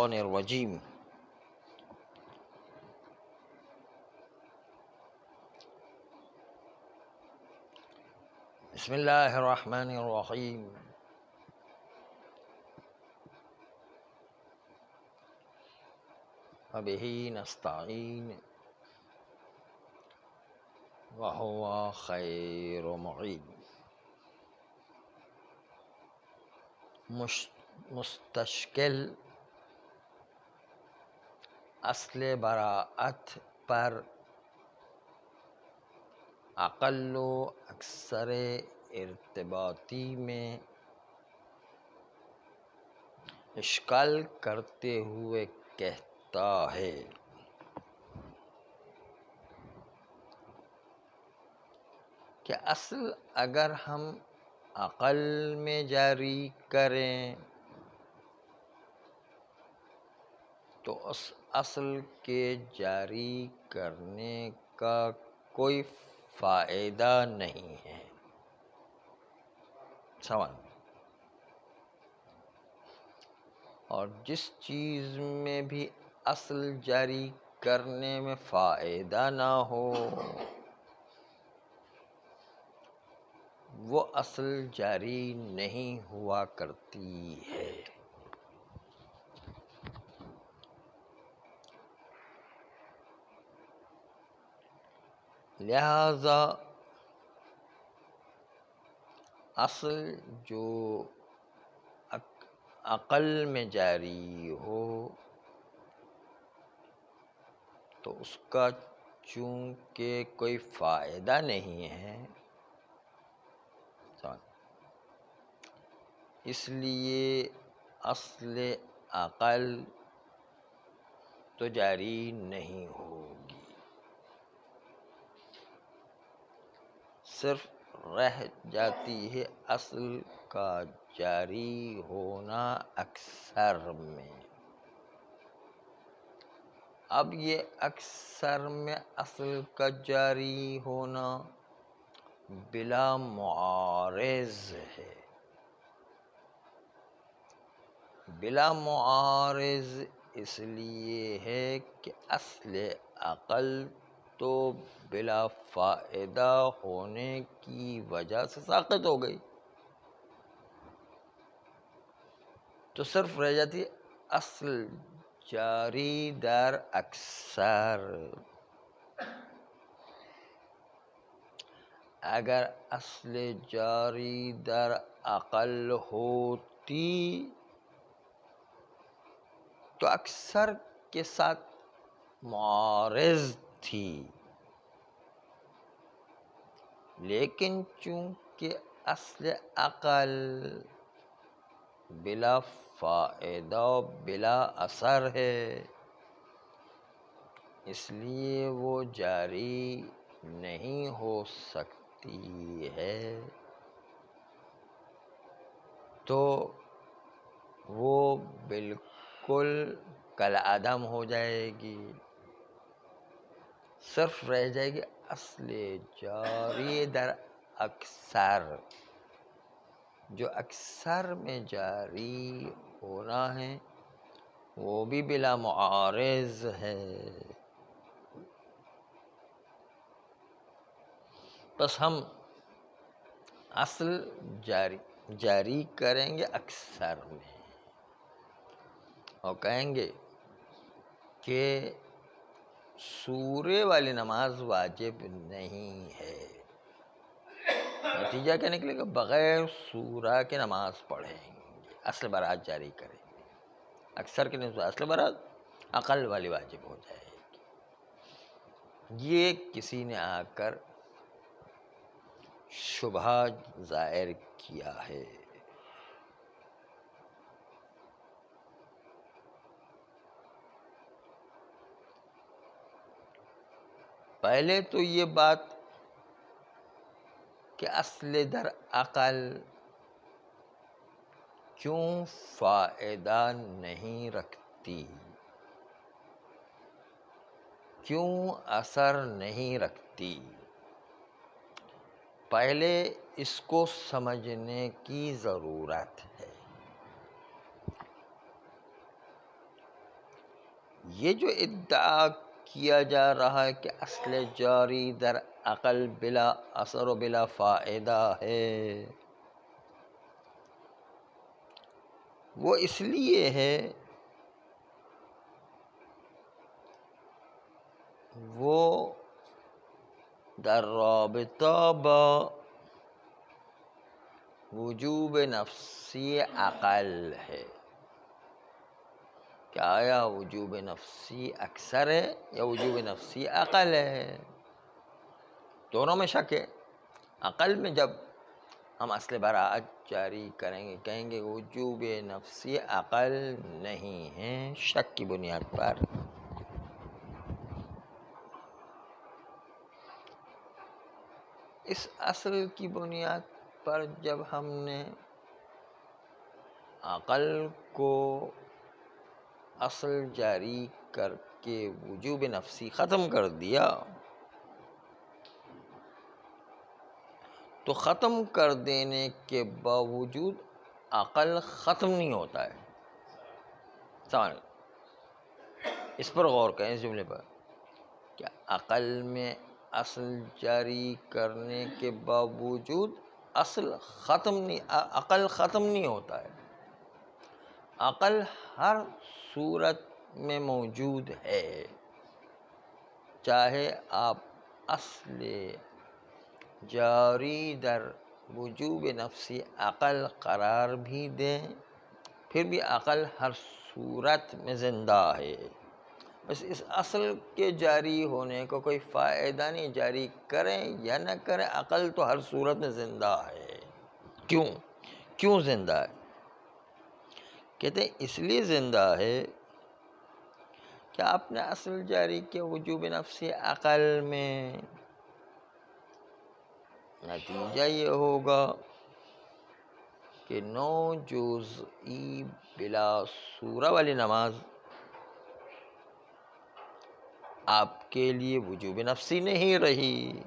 الشیطان الرجیم بسم اللہ الرحمن الرحیم وبہ نستعین وہو خیر معین۔ مستشکل اصل براءت پر اقل و اکثر ارتباطی میں اشکال کرتے ہوئے کہتا ہے کہ اصل اگر ہم اقل میں جاری کریں تو اس اصل کے جاری کرنے کا کوئی فائدہ نہیں ہے۔ سوال: اور جس چیز میں بھی اصل جاری کرنے میں فائدہ نہ ہو وہ اصل جاری نہیں ہوا کرتی ہے۔ لہذا اصل جو عقل میں جاری ہو تو اس کا چونکہ کوئی فائدہ نہیں ہے، اس لیے اصل عقل تو جاری نہیں ہوگی، صرف رہ جاتی ہے اصل کا جاری ہونا اکثر میں۔ اب یہ اکثر میں اصل کا جاری ہونا بلا معارض ہے۔ بلا معارض اس لیے ہے کہ اصل عقل تو بلا فائدہ ہونے کی وجہ سے ساقط ہو گئی، تو صرف رہ جاتی ہے اصل جاری در اکثر۔ اگر اصل جاری در عقل ہوتی تو اکثر کے ساتھ معارض تھی، لیکن چونکہ اصل عقل بلا فائدہ بلا اثر ہے اس لیے وہ جاری نہیں ہو سکتی ہے، تو وہ بالکل کالعدم ہو جائے گی، صرف رہ جائے گی اصل جاری در اکثر، جو اکثر میں جاری ہونا ہے وہ بھی بلا معارض ہے۔ بس ہم اصل جاری کریں گے اکثر میں اور کہیں گے کہ سورے والی نماز واجب نہیں ہے، نتیجہ کیا نکلے گا؟ بغیر سورہ کے نماز پڑھیں گے، اصل برات جاری کریں گے، اکثر کے نسبت اصل برات عقل والی واجب ہو جائے گی۔ یہ کسی نے آ کر شبہ ظاہر کیا ہے۔ پہلے تو یہ بات کہ اصل در عقل کیوں فائدہ نہیں رکھتی، کیوں اثر نہیں رکھتی، پہلے اس کو سمجھنے کی ضرورت ہے۔ یہ جو ادعا کیا جا رہا ہے کہ اصل جاری در عقل بلا اثر و بلا فائدہ ہے، وہ اس لیے ہے وہ در رابطہ با وجوب نفسی عقل ہے کہ آیا وجوب نفسی اکثر ہے یا وجوب نفسی عقل ہے، دونوں میں شک ہے۔ عقل میں جب ہم اصل براعت جاری کریں گے، کہیں گے وجوب نفسی عقل نہیں ہے، شک کی بنیاد پر۔ اس اصل کی بنیاد پر جب ہم نے عقل کو اصل جاری کر کے وجوب نفسی ختم کر دیا، تو ختم کر دینے کے باوجود عقل ختم نہیں ہوتا ہے۔ سوال، اس پر غور کریں، اس جملے پر، کہ عقل میں اصل جاری کرنے کے باوجود عقل ختم نہیں ہوتا ہے، عقل ہر صورت میں موجود ہے، چاہے آپ اصل جاری در وجوب نفسی عقل قرار بھی دیں، پھر بھی عقل ہر صورت میں زندہ ہے۔ بس اس اصل کے جاری ہونے کو کوئی فائدہ نہیں، جاری کریں یا نہ کریں، عقل تو ہر صورت میں زندہ ہے۔ کیوں زندہ ہے؟ کہتے ہیں اس لیے زندہ ہے کہ آپ نے اصل جاری کیا وجوب نفسی عقل میں، نتیجہ یہ ہوگا کہ 9 جزئی بلا سورہ والی نماز آپ کے لیے وجوب نفسی نہیں رہی۔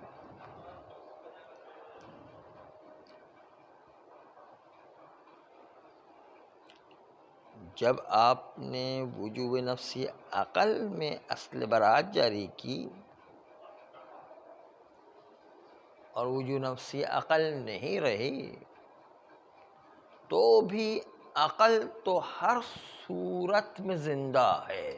جب آپ نے وجوب نفسی عقل میں اصل براعت جاری کی اور وجوب نفسی عقل نہیں رہی، تو بھی عقل تو ہر صورت میں زندہ ہے،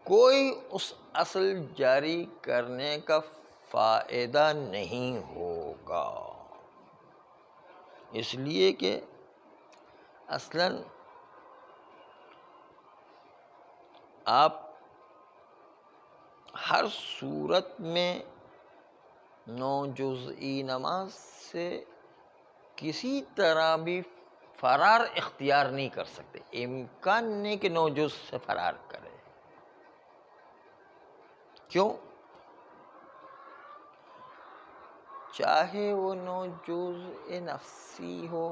کوئی اس اصل جاری کرنے کا فائدہ نہیں ہوگا، اس لیے کہ اصلاً آپ ہر صورت میں 9 جزئی نماز سے کسی طرح بھی فرار اختیار نہیں کر سکتے، امکان نہیں کہ 9 جز سے فرار کرے۔ کیوں؟ چاہے وہ 9 جزء نفسی ہو،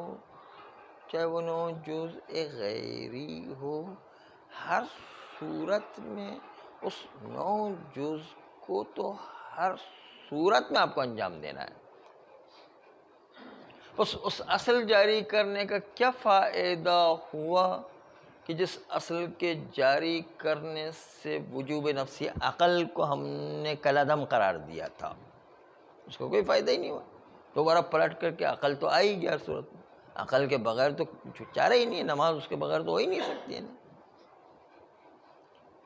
چاہے وہ 9 جزء غیری ہو، ہر صورت میں اس 9 جز کو تو ہر صورت میں آپ کو انجام دینا ہے۔ اس اصل جاری کرنے کا کیا فائدہ ہوا کہ جس اصل کے جاری کرنے سے وجوب نفسی عقل کو ہم نے کالعدم قرار دیا تھا، اس کو کوئی فائدہ ہی نہیں ہوا۔ دوبارہ پلٹ کر کے عقل تو آ ہی گیا ہر صورت میں، عقل کے بغیر تو چارہ ہی نہیں ہے، نماز اس کے بغیر تو ہو ہی نہیں سکتی ہے۔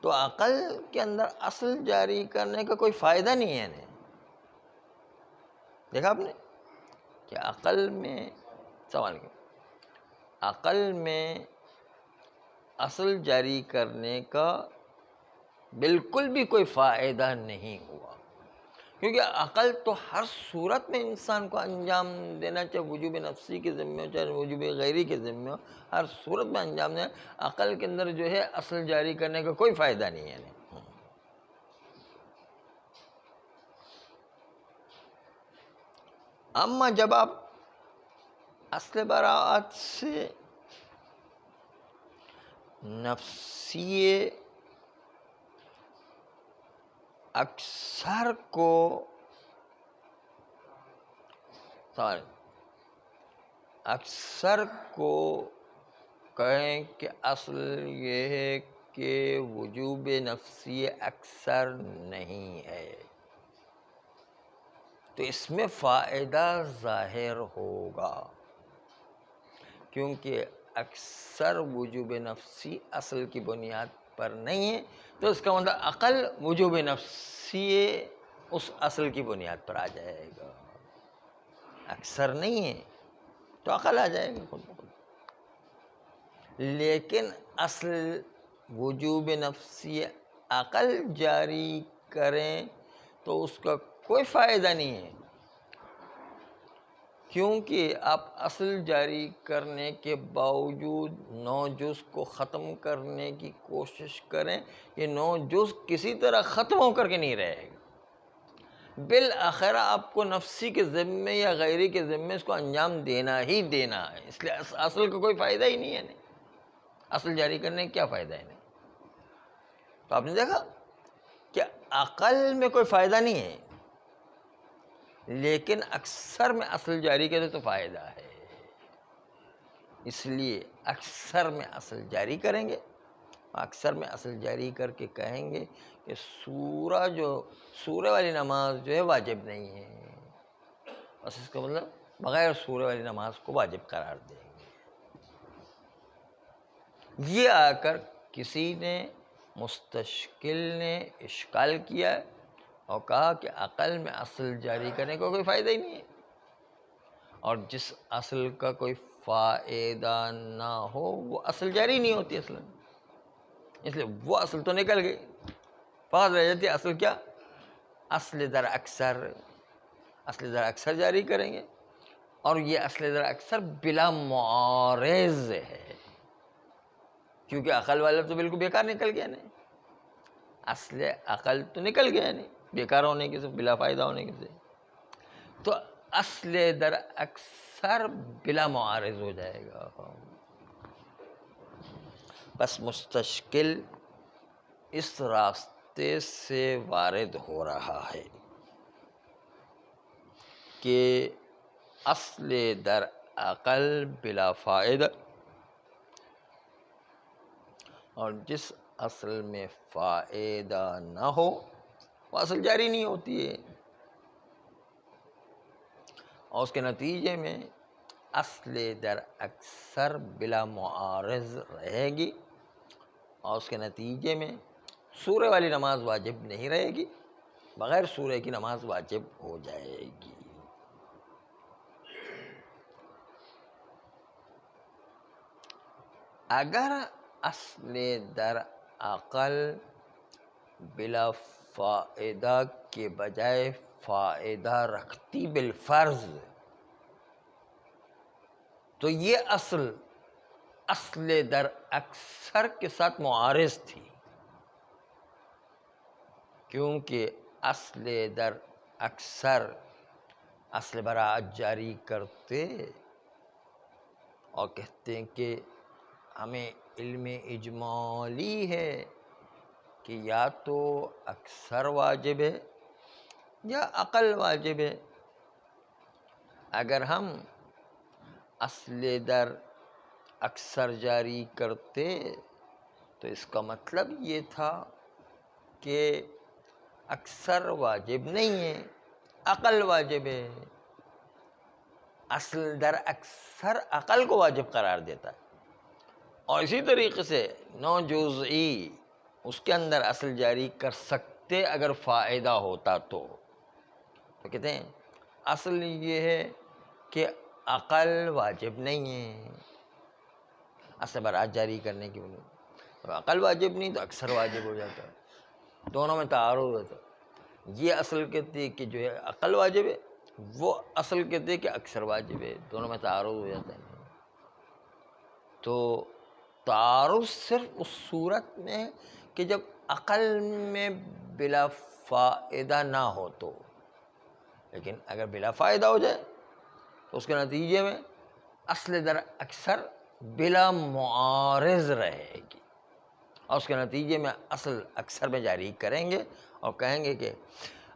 تو عقل کے اندر اصل جاری کرنے کا کوئی فائدہ نہیں ہے۔ دیکھا آپ نے کہ عقل میں سوال کیا، عقل میں اصل جاری کرنے کا بالکل بھی کوئی فائدہ نہیں ہوا، کیونکہ عقل تو ہر صورت میں انسان کو انجام دینا، چاہے وجوب نفسی کے ذمہ ہو چاہے وجوب غیری کے ذمہ ہو، ہر صورت میں انجام دینا۔ عقل کے اندر جو ہے اصل جاری کرنے کا کوئی فائدہ نہیں ہے۔ اما جب آپ اصل براعت سے نفسی اکثر کو کہیں کہ اصل یہ ہے کہ وجوب نفسی اکثر نہیں ہے، تو اس میں فائدہ ظاہر ہوگا، کیونکہ اکثر وجوب نفسی اصل کی بنیاد پر نہیں ہے، تو اس کا مطلب عقل وجوب نفسی اس اصل کی بنیاد پر آ جائے گا۔ اکثر نہیں ہے تو عقل آ جائے گا خود بخود، لیکن اصل وجوب نفسی عقل جاری کریں تو اس کا کوئی فائدہ نہیں ہے، کیونکہ آپ اصل جاری کرنے کے باوجود 9 جز کو ختم کرنے کی کوشش کریں، یہ 9 جز کسی طرح ختم ہو کر کے نہیں رہے گا، بالآخر آپ کو نفسی کے ذمے یا غیری کے ذمے اس کو انجام دینا ہی دینا ہے، اس لیے اصل کا کوئی فائدہ ہی نہیں ہے، نہیں اصل جاری کرنے کا کیا فائدہ ہے؟ نہیں، تو آپ نے دیکھا کہ عقل میں کوئی فائدہ نہیں ہے، لیکن اکثر میں اصل جاری کرے تو فائدہ ہے، اس لیے اکثر میں اصل جاری کریں گے، اکثر میں اصل جاری کر کے کہیں گے کہ سورہ والی نماز جو ہے واجب نہیں ہے، بس اس کا مطلب بغیر سورہ والی نماز کو واجب قرار دیں گے۔ یہ آ کر کسی نے مستشکل نے اشکال کیا اور کہا کہ عقل میں اصل جاری کرنے کا کوئی فائدہ ہی نہیں ہے، اور جس اصل کا کوئی فائدہ نہ ہو وہ اصل جاری نہیں ہوتی اصل، اس لیے وہ اصل تو نکل گئی، فقط رہ جاتی اصل کیا؟ اصل در اکثر، اصل در اکثر جاری کریں گے، اور یہ اصل در اکثر بلا معارض ہے، کیونکہ عقل والا تو بالکل بیکار نکل گیا، نہیں اصل عقل تو نکل گیا، نہیں بیکار ہونے کے سے، بلا فائدہ ہونے کے سے، تو اصل در اکثر بلا معارض ہو جائے گا۔ بس مستشکل اس راستے سے وارد ہو رہا ہے کہ اصل در عقل بلا فائدہ، اور جس اصل میں فائدہ نہ ہو وہ اصل جاری نہیں ہوتی ہے، اور اس کے نتیجے میں اصل در اکثر بلا معارض رہے گی، اور اس کے نتیجے میں سورہ والی نماز واجب نہیں رہے گی، بغیر سورہ کی نماز واجب ہو جائے گی۔ اگر اصل در عقل بلا فائدہ کے بجائے فائدہ رکھتی بالفرض، تو یہ اصل در اکثر کے ساتھ معارض تھی، کیونکہ اصل در اکثر اصل براعت جاری کرتے اور کہتے ہیں کہ ہمیں علم اجمالی ہے کہ یا تو اکثر واجب ہے یا عقل واجب ہے، اگر ہم اصل در اکثر جاری کرتے تو اس کا مطلب یہ تھا کہ اکثر واجب نہیں ہے، عقل واجب ہے، اصل در اکثر عقل کو واجب قرار دیتا ہے، اور اسی طریقے سے 9 جزئی اس کے اندر اصل جاری کر سکتے اگر فائدہ ہوتا تو کہتے ہیں اصل یہ ہے کہ عقل واجب نہیں ہے، اصل برات جاری کرنے کی وجہ عقل واجب نہیں تو اکثر واجب ہو جاتا ہے، دونوں میں تعارض ہوتا ہے، یہ اصل کہتے ہیں کہ جو ہے عقل واجب ہے، وہ اصل کہتے ہیں کہ اکثر واجب ہے، دونوں میں تعارض ہو جاتا ہے۔ تو تعارض صرف اس صورت میں ہے کہ جب عقل میں بلا فائدہ نہ ہو تو، لیکن اگر بلا فائدہ ہو جائے تو اس کے نتیجے میں اصل در اکثر بلا معارض رہے گی، اور اس کے نتیجے میں اصل اکثر میں جاری کریں گے اور کہیں گے کہ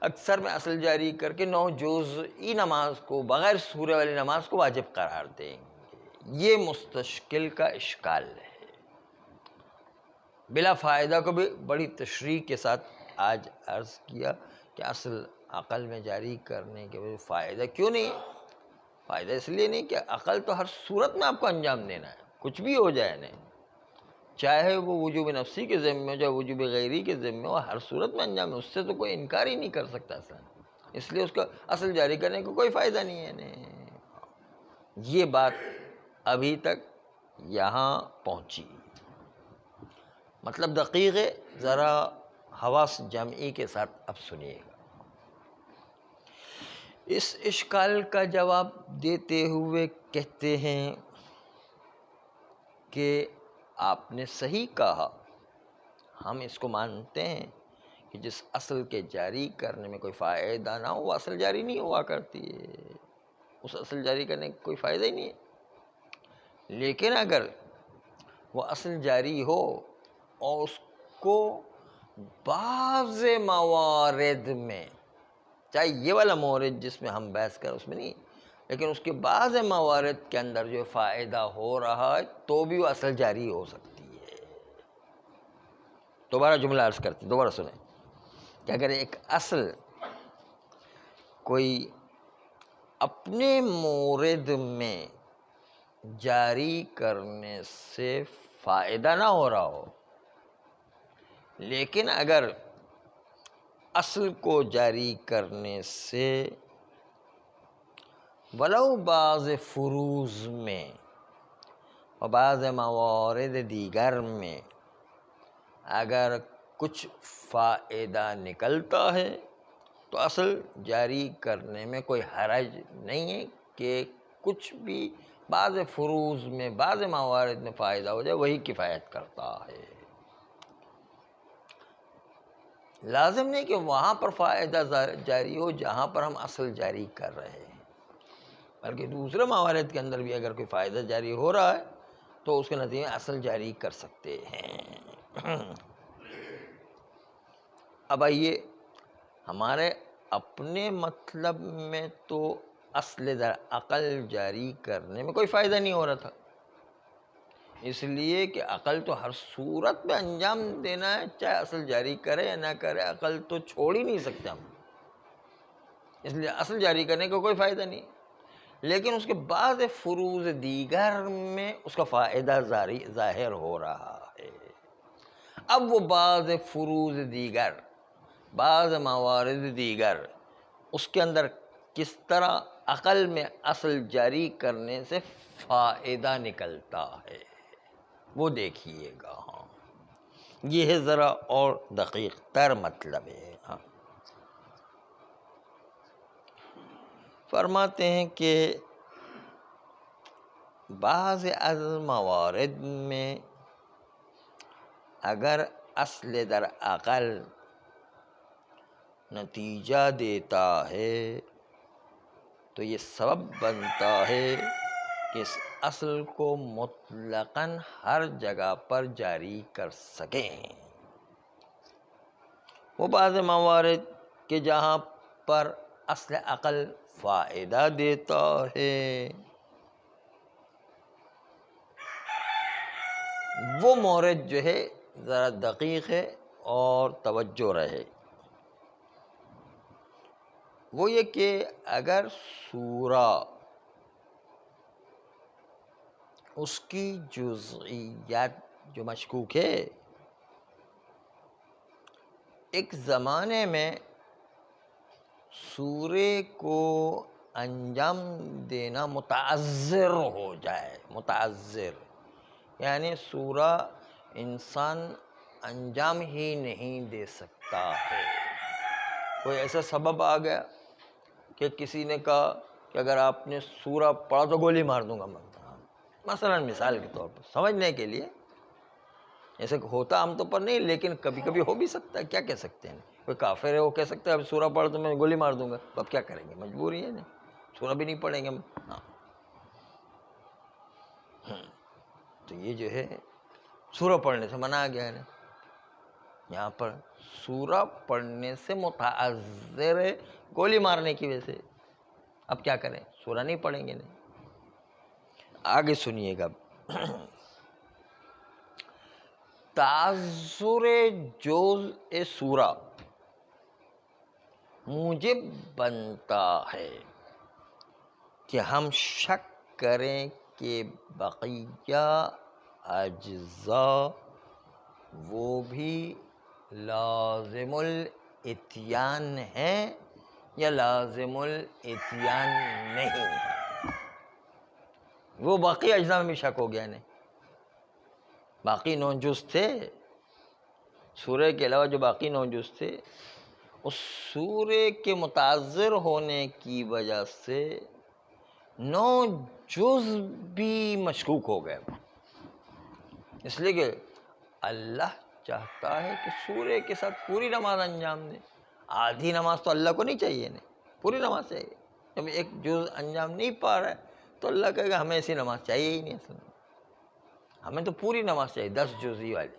اکثر میں اصل جاری کر کے 9 جزئی نماز کو بغیر سورہ والی نماز کو واجب قرار دیں گے۔ یہ مستشکل کا اشکال ہے۔ بلا فائدہ کو بھی بڑی تشریح کے ساتھ آج عرض کیا کہ اصل عقل میں جاری کرنے کے وجہ فائدہ کیوں نہیں ہے؟ فائدہ اس لیے نہیں کہ عقل تو ہر صورت میں آپ کو انجام دینا ہے، کچھ بھی ہو جائے نہیں، چاہے وہ وجوب نفسی کے ذمہ ہو چاہے وجوب غیری کے ذمہ ہو، ہر صورت میں انجام ہے، اس سے تو کوئی انکار ہی نہیں کر سکتا اصلا، اس لیے اس کا اصل جاری کرنے کا کوئی فائدہ نہیں ہے نہیں۔ یہ بات ابھی تک یہاں پہنچی، مطلب دقیق ہے، ذرا حواس جمعی کے ساتھ اب سنیے گا۔ اس اشکال کا جواب دیتے ہوئے کہتے ہیں کہ آپ نے صحیح کہا، ہم اس کو مانتے ہیں کہ جس اصل کے جاری کرنے میں کوئی فائدہ نہ ہو وہ اصل جاری نہیں ہوا کرتی ہے، اس اصل جاری کرنے کا کوئی فائدہ ہی نہیں ہے۔ لیکن اگر وہ اصل جاری ہو اور اس کو بعض موارد میں، چاہے یہ والا مورد جس میں ہم بحث کر اس میں نہیں، لیکن اس کے بعض موارد کے اندر جو فائدہ ہو رہا ہے تو بھی وہ اصل جاری ہو سکتی ہے۔ دوبارہ جملہ عرض کرتے، دوبارہ سنیں کہ اگر ایک اصل کوئی اپنے مورد میں جاری کرنے سے فائدہ نہ ہو رہا ہو، لیکن اگر اصل کو جاری کرنے سے ولو بعض فروض میں اور بعض موارد دیگر میں اگر کچھ فائدہ نکلتا ہے تو اصل جاری کرنے میں کوئی حرج نہیں ہے کہ کچھ بھی بعض فروض میں بعض موارد میں فائدہ ہو جائے، وہی کفایت کرتا ہے۔ لازم نہیں کہ وہاں پر فائدہ جاری ہو جہاں پر ہم اصل جاری کر رہے ہیں، بلکہ دوسرے موارد کے اندر بھی اگر کوئی فائدہ جاری ہو رہا ہے تو اس کے نتیجے میں اصل جاری کر سکتے ہیں۔ اب آئیے، ہمارے اپنے مطلب میں تو اصل در عقل جاری کرنے میں کوئی فائدہ نہیں ہو رہا تھا، اس لیے کہ عقل تو ہر صورت میں انجام دینا ہے، چاہے اصل جاری کرے یا نہ کرے، عقل تو چھوڑ ہی نہیں سکتے ہم، اس لیے اصل جاری کرنے کا کوئی فائدہ نہیں۔ لیکن اس کے بعض فروض دیگر میں اس کا فائدہ ظاہر ہو رہا ہے۔ اب وہ بعض فروض دیگر، بعض موارد دیگر، اس کے اندر کس طرح عقل میں اصل جاری کرنے سے فائدہ نکلتا ہے وہ دیکھیے گا۔ ہاں، یہ ہے ذرا اور دقیق تر مطلب ہے۔ ہاں، فرماتے ہیں کہ بعض از موارد میں اگر اصل در عقل نتیجہ دیتا ہے تو یہ سبب بنتا ہے کہ اس اصل کو مطلقاً ہر جگہ پر جاری کر سکیں۔ وہ بعض موارد کہ جہاں پر اصل عقل فائدہ دیتا ہے، وہ مورد جو ہے ذرا دقیق ہے اور توجہ رہے، وہ یہ کہ اگر سورہ اس کی جزئیات جو مشکوک ہے ایک زمانے میں سورے کو انجام دینا متعذر ہو جائے، متعذر یعنی سورہ انسان انجام ہی نہیں دے سکتا ہے، کوئی ایسا سبب آ گیا کہ کسی نے کہا کہ اگر آپ نے سورہ پڑھا تو گولی مار دوں گا میں، مثلا مثال کے طور پر سمجھنے کے لیے، ایسے ہوتا عام طور پر نہیں لیکن کبھی کبھی ہو بھی سکتا ہے، کیا کہہ سکتے ہیں، کوئی کافر ہے وہ کہہ سکتا ہے اب سورہ پڑھ تو میں گولی مار دوں گا، تو اب کیا کریں گے، مجبوری ہے نہیں، سورہ بھی نہیں پڑھیں گے ہم۔ ہاں، تو یہ جو ہے سورہ پڑھنے سے منع گیا ہے، یہاں پر سورہ پڑھنے سے متعذر ہے گولی مارنے کی وجہ سے، اب کیا کریں، سورہ نہیں پڑھیں گے نہیں۔ آگے سنیے گا. تعذر جزء سورہ موجب بنتا ہے کہ ہم شک کریں کہ بقیہ اجزاء وہ بھی لازم الاتیان ہیں یا لازم الاتیان نہیں ہے. وہ باقی اجزاء میں بھی شک ہو گیا نہیں. باقی 9 جز تھے سورہ کے علاوہ، جو باقی 9 جز تھے اس سورہ کے متعذر ہونے کی وجہ سے 9 جز بھی مشکوک ہو گئے. اس لیے کہ اللہ چاہتا ہے کہ سورہ کے ساتھ پوری نماز انجام دے. آدھی نماز تو اللہ کو نہیں چاہیے، نہیں پوری نماز چاہیے. جب ایک جز انجام نہیں پا رہا ہے تو اللہ کہے گا ہمیں ایسی نماز چاہیے ہی نہیں. اصل میں ہمیں تو پوری نماز چاہیے، 10 جزی والی.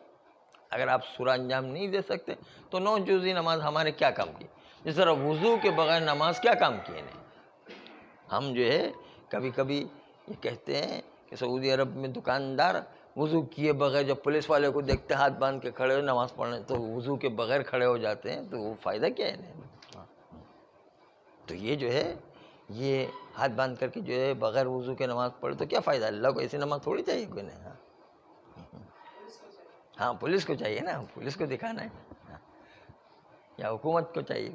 اگر آپ سورہ انجام نہیں دے سکتے تو 9 جزی نماز ہمارے کیا کام کی. جس طرح وضو کے بغیر نماز کیا کام کیے نہیں. ہم جو ہے کبھی کبھی یہ کہتے ہیں کہ سعودی عرب میں دکاندار وضو کیے بغیر جب پولیس والے کو دیکھتے ہاتھ باندھ کے کھڑے ہو نماز پڑھنے، تو وضو کے بغیر کھڑے ہو جاتے ہیں، تو وہ فائدہ کیا ہے نہیں. تو یہ جو ہے یہ ہاتھ باندھ کر کے جو ہے بغیر وضو کے نماز پڑھے تو کیا فائدہ. اللہ کو ایسی نماز تھوڑی چاہیے کوئی نہیں. ہاں پولیس کو چاہیے نا، پولیس کو دکھانا ہے، یا حکومت کو چاہیے.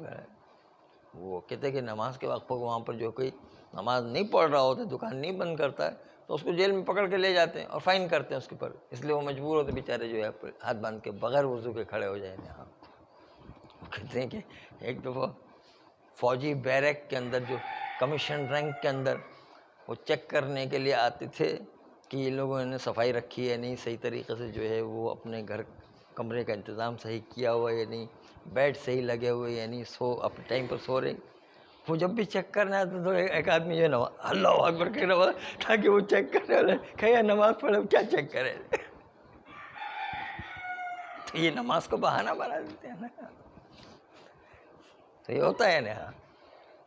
وہ کہتے ہیں کہ نماز کے وقت وہاں پر جو کوئی نماز نہیں پڑھ رہا ہوتا، دکان نہیں بند کرتا ہے، تو اس کو جیل میں پکڑ کے لے جاتے ہیں اور فائن کرتے ہیں اس کے اوپر. اس لیے وہ مجبور ہوتے بیچارے جو ہے ہاتھ باندھ کے بغیر وضو کے کھڑے ہو جائیں. ہاں وہ کہتے ہیں کہ ایک دفعہ فوجی بیرک کے اندر جو کمیشن رینک کے اندر وہ چیک کرنے کے لیے آتے تھے کہ یہ لوگوں نے صفائی رکھی ہے نہیں، صحیح طریقے سے جو ہے وہ اپنے گھر کمرے کا انتظام صحیح کیا ہوا ہے یا نہیں، بیڈ صحیح لگے ہوئے یا نہیں، اپنے ٹائم پر سو رہے. وہ جب بھی چیک کرنا آتا تو ایک آدمی جو ہے نماز اللہ اکبر کہ نماز، تاکہ وہ چیک کرنے والے کہیں نماز پڑھے کیا چیک کرے. تو یہ نماز کو بہانہ بنا دیتے ہیں نا. تو یہ ہوتا ہے نا.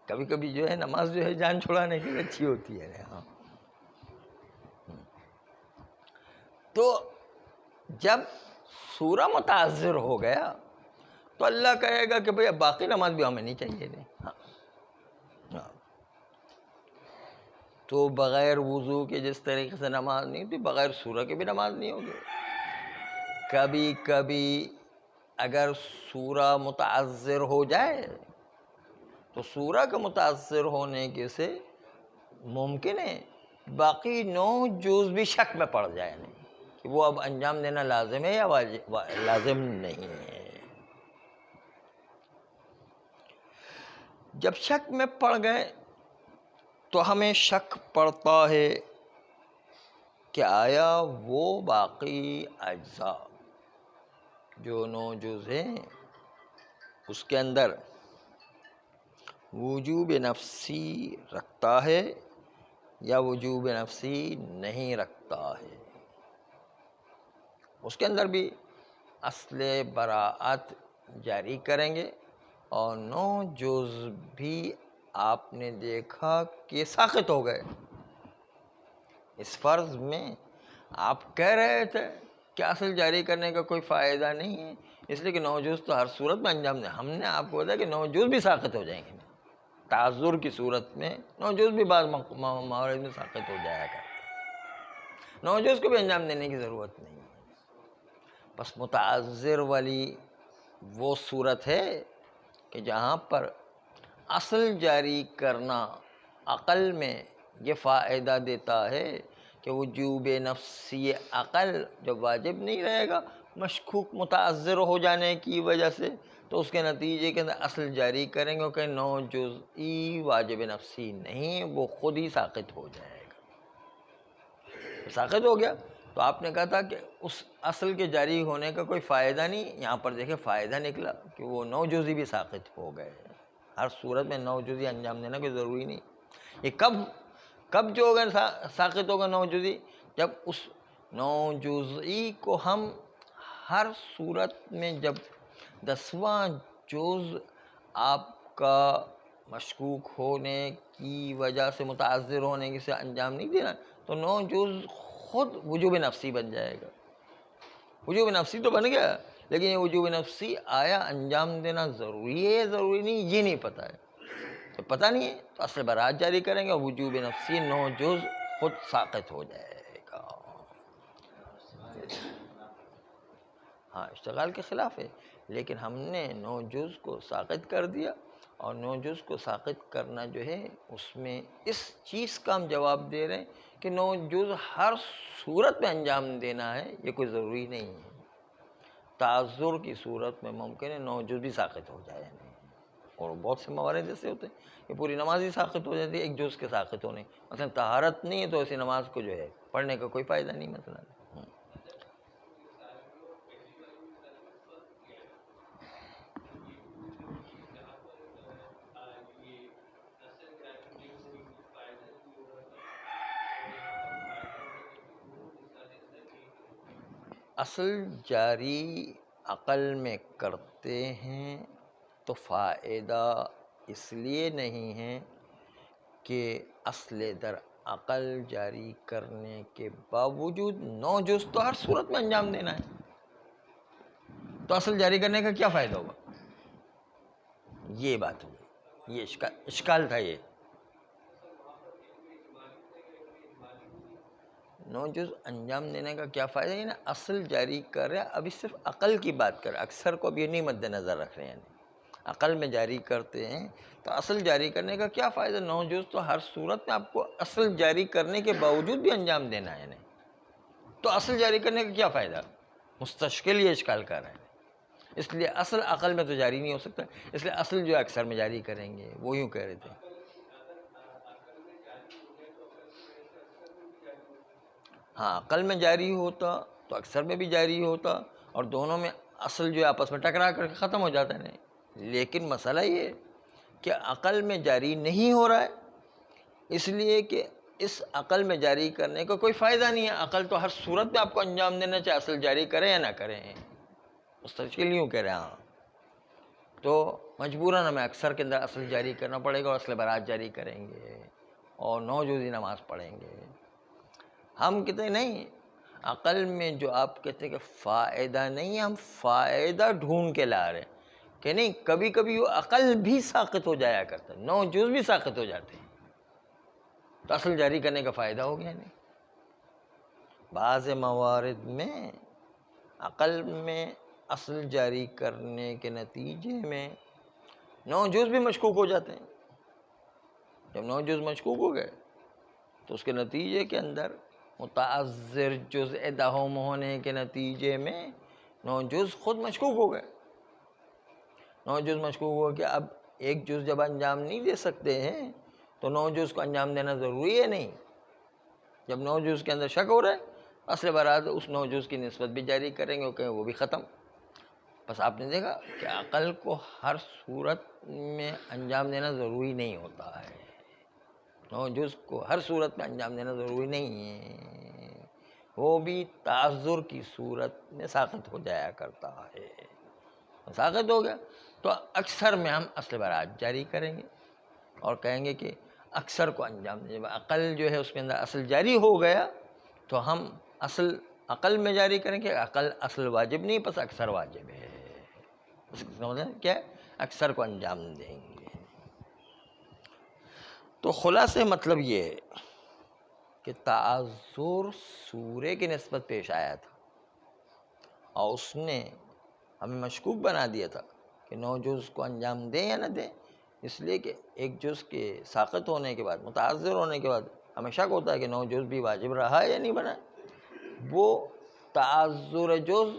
کبھی کبھی جو ہے نماز جو ہے جان چھڑانے کے لیے اچھی ہوتی ہے. ہاں تو جب سورہ متعذر ہو گیا تو اللہ کہے گا کہ بھئی اب باقی نماز بھی ہمیں نہیں چاہیے. ہاں تو بغیر وضو کے جس طریقے سے نماز نہیں ہوتی، بغیر سورہ کے بھی نماز نہیں ہوگی. کبھی کبھی اگر سورہ متعذر ہو جائے تو سورہ کے متاثر ہونے کے سے ممکن ہے باقی 9 جز بھی شک میں پڑ جائے نہیں کہ وہ اب انجام دینا لازم ہے یا لازم نہیں ہے. جب شک میں پڑ گئے تو ہمیں شک پڑتا ہے کہ آیا وہ باقی اجزاء جو 9 جز ہیں اس کے اندر وجوب نفسی رکھتا ہے یا وجوب نفسی نہیں رکھتا ہے. اس کے اندر بھی اصل براءت جاری کریں گے اور 9 جز بھی آپ نے دیکھا کہ ساقط ہو گئے. اس فرض میں آپ کہہ رہے تھے کہ اصل جاری کرنے کا کوئی فائدہ نہیں ہے، اس لیے کہ 9 جز تو ہر صورت میں انجام دیں. ہم نے آپ کو بتایا کہ 9 جز بھی ساقط ہو جائیں گے. تعذر کی صورت میں 9 جز بھی بعض موارد میں ساقط ہو جایا کرتے. 9 جز کو بھی انجام دینے کی ضرورت نہیں ہے. بس متعذر والی وہ صورت ہے کہ جہاں پر اصل جاری کرنا عقل میں یہ فائدہ دیتا ہے کہ وجوب نفسی عقل جب واجب نہیں رہے گا مشکوک متعذر ہو جانے کی وجہ سے، تو اس کے نتیجے کے اندر اصل جاری کریں گے کہ 9 جزئی واجب نفسی نہیں، وہ خود ہی ساقط ہو جائے گا. ساقط ہو گیا تو آپ نے کہا تھا کہ اس اصل کے جاری ہونے کا کوئی فائدہ نہیں. یہاں پر دیکھیں فائدہ نکلا کہ وہ 9 جزئی بھی ساقط ہو گئے. ہر صورت میں 9 جزئی انجام دینا کوئی ضروری نہیں. یہ کب جو ہوگا ساقط ہوگا 9 جزئی، جب اس 9 جزئی کو ہم ہر صورت میں جب 10واں جز آپ کا مشکوک ہونے کی وجہ سے متعذر ہونے کی سے انجام نہیں دینا، تو نو جز خود وجوب نفسی بن جائے گا. وجوب نفسی تو بن گیا، لیکن یہ وجوب نفسی آیا انجام دینا ضروری ہے یا ضروری نہیں یہ نہیں پتہ ہے. تو پتہ نہیں ہے تو اصل برات جاری کریں گے اور وجوب نفسی نو جز خود ساقط ہو جائے گا. ہاں اشتغال کے خلاف ہے، لیکن ہم نے نو جز کو ساقط کر دیا، اور نو جز کو ساقط کرنا جو ہے اس میں اس چیز کا ہم جواب دے رہے ہیں کہ نو جز ہر صورت میں انجام دینا ہے، یہ کوئی ضروری نہیں ہے. تعذر کی صورت میں ممکن ہے نو جز بھی ساقط ہو جائے، اور بہت سے موارد ایسے ہوتے ہیں کہ پوری نماز ہی ساقط ہو جاتی ہے ایک جز کے ساقط ہونے. مثلا طہارت نہیں ہے تو ایسی نماز کو جو ہے پڑھنے کا کوئی فائدہ نہیں. مثلا اصل جاری عقل میں کرتے ہیں تو فائدہ اس لیے نہیں ہے کہ اصل در عقل جاری کرنے کے باوجود نو جز تو ہر صورت میں انجام دینا ہے، تو اصل جاری کرنے کا کیا فائدہ ہوگا؟ یہ بات ہوگی، یہ اشکال تھا. یہ نو جز انجام دینے کا کیا فائدہ ہے نا، اصل جاری کر رہے ہیں. ابھی صرف عقل کی بات کر رہے ہیں، اکثر کو اب یہ نہیں مد نظر رکھ رہے ہیں. یعنی عقل میں جاری کرتے ہیں تو اصل جاری کرنے کا کیا فائدہ؟ نو جز تو ہر صورت میں آپ کو اصل جاری کرنے کے باوجود بھی انجام دینا ہے. نہیں تو اصل جاری کرنے کا کیا فائدہ؟ مستشکل یہ اشکال کر رہے ہیں. اس لیے اصل عقل میں تو جاری نہیں ہو سکتا، اس لیے اصل جو اکثر میں جاری کریں گے. وہ یوں کہہ رہے تھے ہاں عقل میں جاری ہوتا تو اکثر میں بھی جاری ہوتا، اور دونوں میں اصل جو آپس میں ٹکرا کر ختم ہو جاتا ہے. نہیں لیکن مسئلہ یہ ہے کہ عقل میں جاری نہیں ہو رہا ہے، اس لیے کہ اس عقل میں جاری کرنے کا کوئی فائدہ نہیں ہے. عقل تو ہر صورت میں آپ کو انجام دینا چاہے اصل جاری کریں یا نہ کریں. مستشکل یوں کہہ رہے ہیں. ہاں تو مجبوراً ہمیں اکثر کے اندر اصل جاری کرنا پڑے گا، اور اصل برات جاری کریں گے اور نو جزی نماز پڑھیں گے. ہم کہتے ہیں نہیں، عقل میں جو آپ کہتے ہیں کہ فائدہ نہیں ہے، ہم فائدہ ڈھونڈ کے لا رہے ہیں کہ نہیں کبھی کبھی وہ عقل بھی ساقط ہو جایا کرتا ہے، نو جز بھی ساقط ہو جاتے ہیں، تو اصل جاری کرنے کا فائدہ ہو گیا. نہیں بعض موارد میں عقل میں اصل جاری کرنے کے نتیجے میں نو جز بھی مشکوک ہو جاتے ہیں. جب نو جز مشکوک ہو گئے تو اس کے نتیجے کے اندر متعذر جزء دہم ہونے کے نتیجے میں نو جز خود مشکوک ہو گئے. نو جز مشکوک ہو گیا. اب ایک جز جب انجام نہیں دے سکتے ہیں تو نو جز کو انجام دینا ضروری ہے. نہیں جب نو جز کے اندر شک ہو رہا ہے اصل برات اس نو جز کی نسبت بھی جاری کریں گے کہ وہ بھی ختم. بس آپ نے دیکھا کہ عقل کو ہر صورت میں انجام دینا ضروری نہیں ہوتا ہے، نو جز کو ہر صورت میں انجام دینا ضروری نہیں ہے، وہ بھی تعذر کی صورت میں ساقط ہو جایا کرتا ہے. ساقط ہو گیا تو اکثر میں ہم اصل برات جاری کریں گے اور کہیں گے کہ اکثر کو انجام دیں. عقل جو ہے اس کے اندر اصل جاری ہو گیا تو ہم اصل عقل میں جاری کریں گے. عقل اصل واجب نہیں، بس اکثر واجب ہے. کیا ہے؟ اکثر کو انجام دیں گے. تو خلاصے مطلب یہ ہے کہ تعذر سورے کی نسبت پیش آیا تھا اور اس نے ہمیں مشکوک بنا دیا تھا کہ نو جز کو انجام دیں یا نہ دیں، اس لیے کہ ایک جز کے ساقط ہونے کے بعد متعذر ہونے کے بعد ہمیں شک ہوتا ہے کہ نو جز بھی واجب رہا ہے یا نہیں بنا. وہ تعذر جز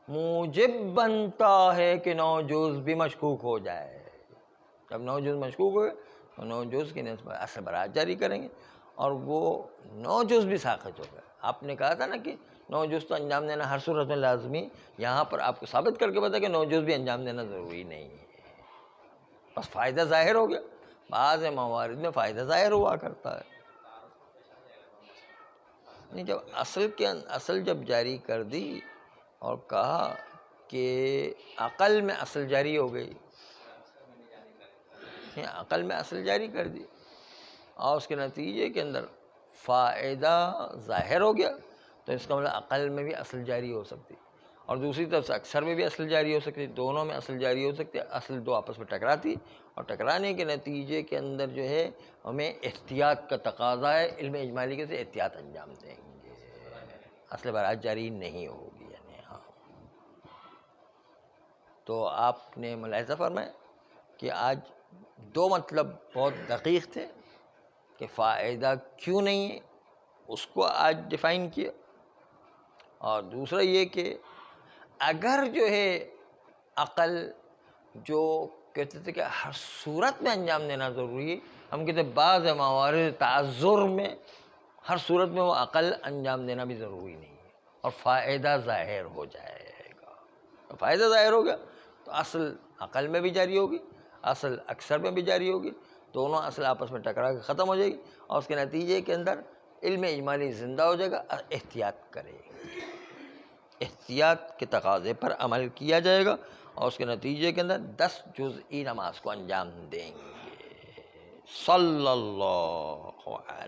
موجب بنتا ہے کہ نو جز بھی مشکوک ہو جائے. جب نو جز مشکوک ہوئے تو نو جز کی نسبت اصل برات جاری کریں گے اور وہ نو جز بھی ساقط ہو گئے. آپ نے کہا تھا نا کہ نو جز تو انجام دینا ہر صورت میں لازمی، یہاں پر آپ کو ثابت کر کے بتا کہ نو جز بھی انجام دینا ضروری نہیں ہے. بس فائدہ ظاہر ہو گیا. بعض موارد میں فائدہ ظاہر ہوا کرتا ہے. نہیں جب اصل جب جاری کر دی اور کہا کہ عقل میں اصل جاری ہو گئی، عقل میں اصل جاری کر دی اور اس کے نتیجے کے اندر فائدہ ظاہر ہو گیا تو اس کا مطلب عقل میں بھی اصل جاری ہو سکتی، اور دوسری طرف سے اکثر میں بھی اصل جاری ہو سکتی، دونوں میں اصل جاری ہو سکتی، اصل دو آپس میں ٹکراتی، اور ٹکرانے کے نتیجے کے اندر جو ہے ہمیں احتیاط کا تقاضا ہے، علم اجمالی کے سے احتیاط انجام دیں گے، اصل برات جاری نہیں ہوگی یعنی ہاں۔ تو آپ نے ملاحظہ فرمایا کہ آج دو مطلب بہت دقیق تھے کہ فائدہ کیوں نہیں ہے، اس کو آج ڈیفائن کیا، اور دوسرا یہ کہ اگر جو ہے عقل جو کہتے تھے کہ ہر صورت میں انجام دینا ضروری ہے، ہم کہتے ہیں بعض موارد تعذر میں ہر صورت میں وہ عقل انجام دینا بھی ضروری نہیں ہے، اور فائدہ ظاہر ہو جائے گا، فائدہ ظاہر ہو گیا تو اصل عقل میں بھی جاری ہوگی، اصل اکثر میں بھی جاری ہوگی، دونوں اصل آپس میں ٹکرا کے ختم ہو جائے گی، اور اس کے نتیجے کے اندر علم اجمالی زندہ ہو جائے گا۔ احتیاط کرے، احتیاط کے تقاضے پر عمل کیا جائے گا، اور اس کے نتیجے کے اندر 10 جزئی نماز کو انجام دیں گے۔ صلی اللہ علیہ